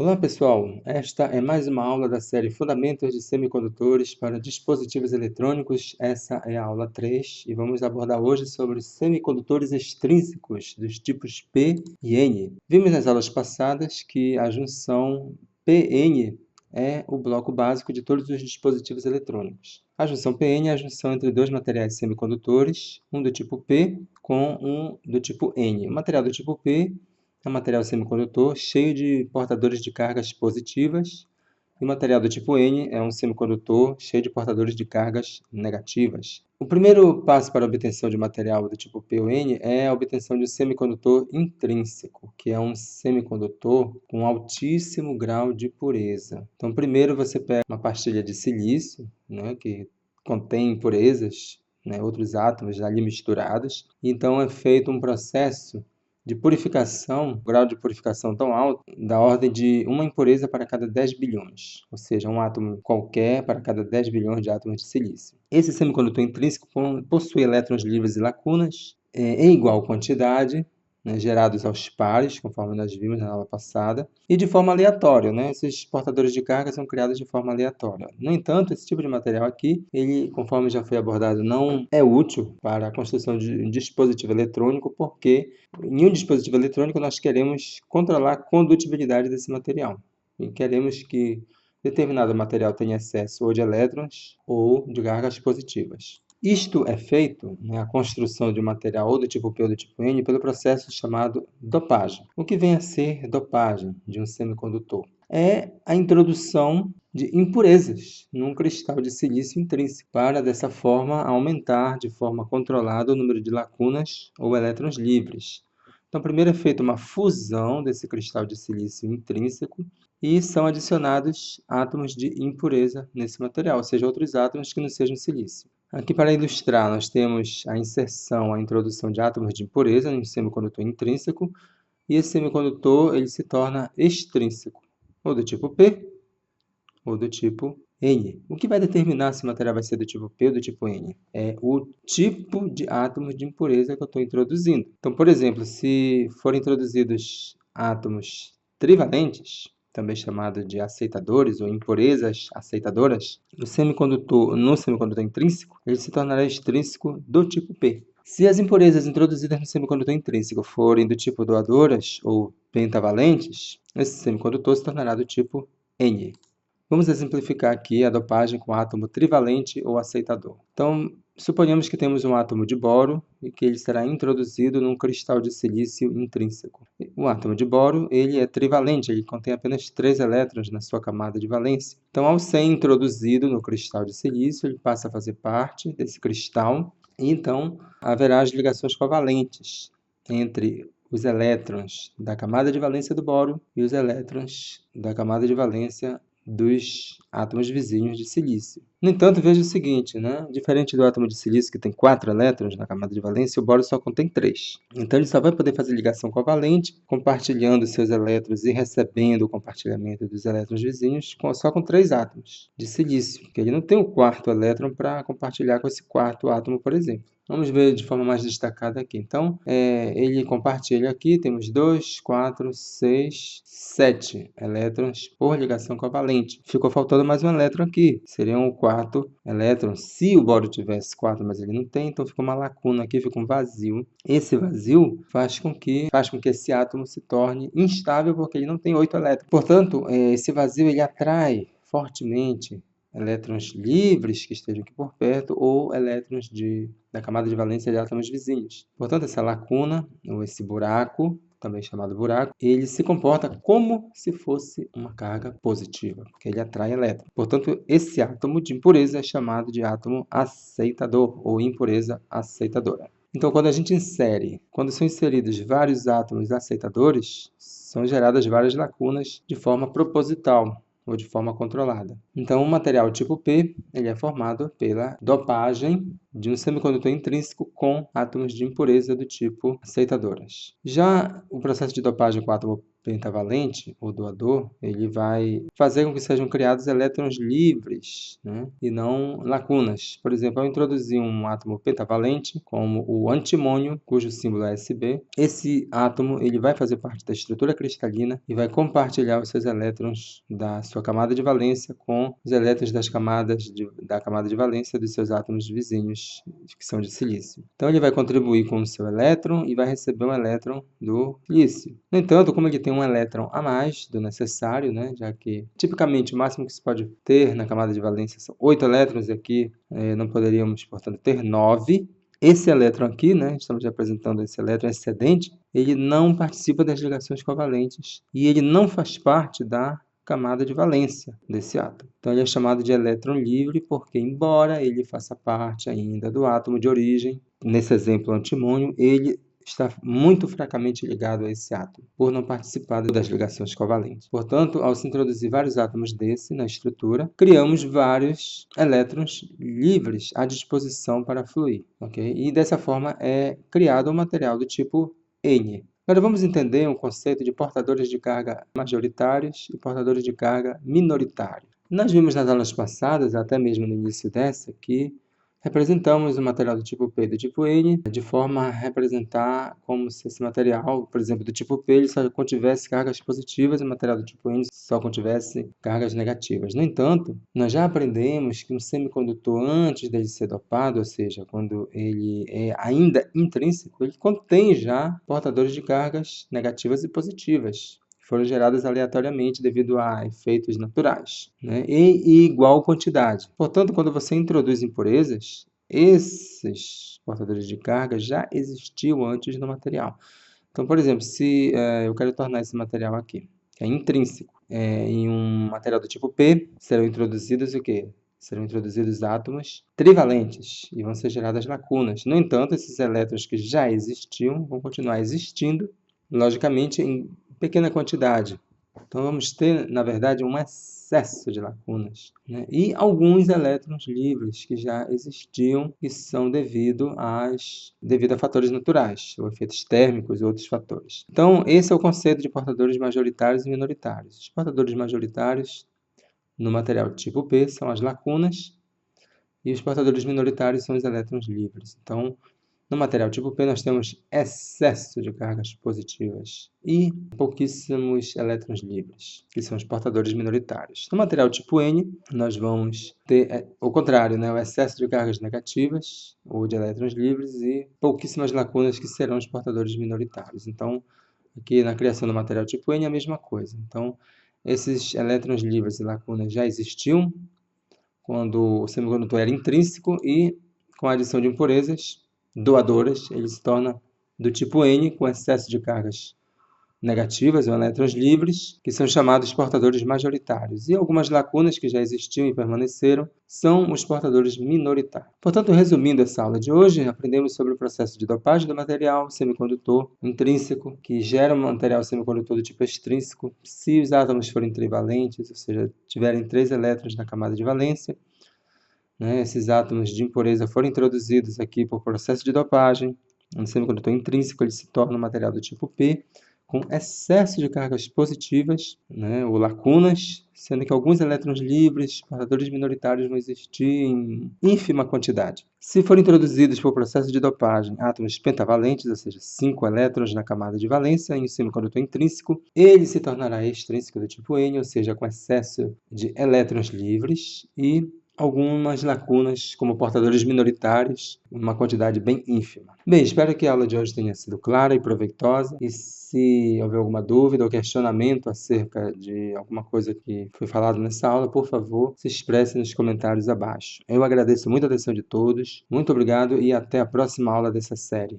Olá pessoal, esta é mais uma aula da série Fundamentos de Semicondutores para Dispositivos Eletrônicos. Essa é a aula 3 e vamos abordar hoje sobre os semicondutores extrínsecos dos tipos P e N. Vimos nas aulas passadas que a junção PN é o bloco básico de todos os dispositivos eletrônicos. A junção PN é a junção entre dois materiais semicondutores, um do tipo P com um do tipo N. O material do tipo P é um material semicondutor cheio de portadores de cargas positivas, e o material do tipo N é um semicondutor cheio de portadores de cargas negativas. O primeiro passo para a obtenção de material do tipo P ou N é a obtenção de um semicondutor intrínseco, que é um semicondutor com altíssimo grau de pureza. Então, primeiro você pega uma pastilha de silício, que contém impurezas, outros átomos ali misturados, e então é feito um processo de purificação, grau de purificação tão alto, da ordem de uma impureza para cada 10 bilhões, ou seja, um átomo qualquer para cada 10 bilhões de átomos de silício. Esse semicondutor intrínseco possui elétrons livres e lacunas em igual quantidade, gerados aos pares, conforme nós vimos na aula passada, e de forma aleatória. Esses portadores de carga são criados de forma aleatória. No entanto, esse tipo de material aqui, ele, conforme já foi abordado, não é útil para a construção de um dispositivo eletrônico, porque em um dispositivo eletrônico nós queremos controlar a condutibilidade desse material. E queremos que determinado material tenha excesso ou de elétrons ou de cargas positivas. Isto é feito, a construção de um material ou do tipo P ou do tipo N, pelo processo chamado dopagem. O que vem a ser dopagem de um semicondutor? É a introdução de impurezas num cristal de silício intrínseco, para dessa forma aumentar de forma controlada o número de lacunas ou elétrons livres. Então, primeiro é feita uma fusão desse cristal de silício intrínseco e são adicionados átomos de impureza nesse material, ou seja, outros átomos que não sejam silício. Aqui, para ilustrar, nós temos a inserção, a introdução de átomos de impureza em um semicondutor intrínseco, e esse semicondutor ele se torna extrínseco, ou do tipo P, ou do tipo N. O que vai determinar se o material vai ser do tipo P ou do tipo N? É o tipo de átomos de impureza que eu estou introduzindo. Então, por exemplo, se forem introduzidos átomos trivalentes, também chamado de aceitadores ou impurezas aceitadoras, no semicondutor intrínseco, ele se tornará extrínseco do tipo P. Se as impurezas introduzidas no semicondutor intrínseco forem do tipo doadoras ou pentavalentes, esse semicondutor se tornará do tipo N. Vamos exemplificar aqui a dopagem com átomo trivalente ou aceitador. Então, suponhamos que temos um átomo de boro e que ele será introduzido num cristal de silício intrínseco. O átomo de boro ele é trivalente, ele contém apenas 3 elétrons na sua camada de valência. Então, ao ser introduzido no cristal de silício, ele passa a fazer parte desse cristal e então haverá as ligações covalentes entre os elétrons da camada de valência do boro e os elétrons da camada de valência dos átomos vizinhos de silício. No entanto, veja o seguinte, diferente do átomo de silício, que tem 4 elétrons na camada de valência, o boro só contém 3. Então, ele só vai poder fazer ligação covalente, compartilhando seus elétrons e recebendo o compartilhamento dos elétrons vizinhos só com 3 átomos de silício, porque ele não tem o 4º elétron para compartilhar com esse 4º átomo, por exemplo. Vamos ver de forma mais destacada aqui. Então, ele compartilha aqui, temos 2, 4, 6, 7 elétrons por ligação covalente. Ficou faltando mais um elétron aqui, seria o 4º elétron. Se o boro tivesse 4, mas ele não tem, então fica uma lacuna aqui, fica um vazio. Esse vazio faz com que esse átomo se torne instável, porque ele não tem 8 elétrons. Portanto, esse vazio ele atrai fortemente elétrons livres que estejam aqui por perto ou elétrons da camada de valência de átomos vizinhos. Portanto, essa lacuna, ou esse buraco, também chamado buraco, ele se comporta como se fosse uma carga positiva, porque ele atrai elétrons. Portanto, esse átomo de impureza é chamado de átomo aceitador ou impureza aceitadora. Então, quando são inseridos vários átomos aceitadores, são geradas várias lacunas de forma proposital, ou de forma controlada. Então, o material tipo P ele é formado pela dopagem de um semicondutor intrínseco com átomos de impureza do tipo aceitadoras. Já o processo de dopagem com átomo pentavalente, o doador, ele vai fazer com que sejam criados elétrons livres, né? E não lacunas. Por exemplo, ao introduzir um átomo pentavalente, como o antimônio, cujo símbolo é Sb, esse átomo ele vai fazer parte da estrutura cristalina e vai compartilhar os seus elétrons da sua camada de valência com os elétrons da camada de valência dos seus átomos vizinhos, que são de silício. Então, ele vai contribuir com o seu elétron e vai receber um elétron do silício. No entanto, como ele tem um elétron a mais do necessário, né, já que tipicamente o máximo que se pode ter na camada de valência são 8 elétrons, e aqui não poderíamos, portanto, ter 9. Esse elétron aqui, né, estamos representando esse elétron excedente, ele não participa das ligações covalentes e ele não faz parte da camada de valência desse átomo. Então, ele é chamado de elétron livre porque, embora ele faça parte ainda do átomo de origem, nesse exemplo antimônio, ele está muito fracamente ligado a esse átomo, por não participar das ligações covalentes. Portanto, ao se introduzir vários átomos desse na estrutura, criamos vários elétrons livres à disposição para fluir, ok? E dessa forma é criado um material do tipo N. Agora vamos entender o conceito de portadores de carga majoritários e portadores de carga minoritários. Nós vimos nas aulas passadas, até mesmo no início dessa, que representamos o material do tipo P e do tipo N de forma a representar como se esse material, por exemplo, do tipo P, ele só contivesse cargas positivas e o material do tipo N só contivesse cargas negativas. No entanto, nós já aprendemos que um semicondutor, antes dele ser dopado, ou seja, quando ele é ainda intrínseco, ele contém já portadores de cargas negativas e positivas, foram geradas aleatoriamente devido a efeitos naturais, né? Em igual quantidade. Portanto, quando você introduz impurezas, esses portadores de carga já existiam antes no material. Então, por exemplo, se eu quero tornar esse material aqui, que é intrínseco, em um material do tipo P, serão introduzidos o quê? Serão introduzidos átomos trivalentes e vão ser geradas lacunas. No entanto, esses elétrons que já existiam vão continuar existindo, logicamente, em pequena quantidade. Então, vamos ter, na verdade, um excesso de lacunas, né? E alguns elétrons livres que já existiam e são devido a fatores naturais, ou efeitos térmicos e outros fatores. Então, esse é o conceito de portadores majoritários e minoritários. Os portadores majoritários no material tipo P são as lacunas e os portadores minoritários são os elétrons livres. Então, no material tipo P, nós temos excesso de cargas positivas e pouquíssimos elétrons livres, que são os portadores minoritários. No material tipo N, nós vamos ter o contrário, né? O excesso de cargas negativas, ou de elétrons livres, e pouquíssimas lacunas, que serão os portadores minoritários. Então, aqui na criação do material tipo N é a mesma coisa. Então, esses elétrons livres e lacunas já existiam quando o semicondutor era intrínseco e, com a adição de impurezas doadoras, ele se torna do tipo N, com excesso de cargas negativas, ou elétrons livres, que são chamados portadores majoritários. E algumas lacunas que já existiam e permaneceram são os portadores minoritários. Portanto, resumindo essa aula de hoje, aprendemos sobre o processo de dopagem do material semicondutor intrínseco, que gera um material semicondutor do tipo extrínseco, se os átomos forem trivalentes, ou seja, tiverem 3 elétrons na camada de valência, né? Esses átomos de impureza foram introduzidos aqui por processo de dopagem. No semicondutor intrínseco, ele se torna um material do tipo P, com excesso de cargas positivas, né, ou lacunas, sendo que alguns elétrons livres, portadores minoritários, vão existir em ínfima quantidade. Se forem introduzidos por processo de dopagem átomos pentavalentes, ou seja, 5 elétrons na camada de valência em um semicondutor intrínseco, ele se tornará extrínseco do tipo N, ou seja, com excesso de elétrons livres e algumas lacunas como portadores minoritários, uma quantidade bem ínfima. Bem, espero que a aula de hoje tenha sido clara e proveitosa, e se houver alguma dúvida ou questionamento acerca de alguma coisa que foi falado nessa aula, por favor, se expresse nos comentários abaixo. Eu agradeço muito a atenção de todos, muito obrigado e até a próxima aula dessa série.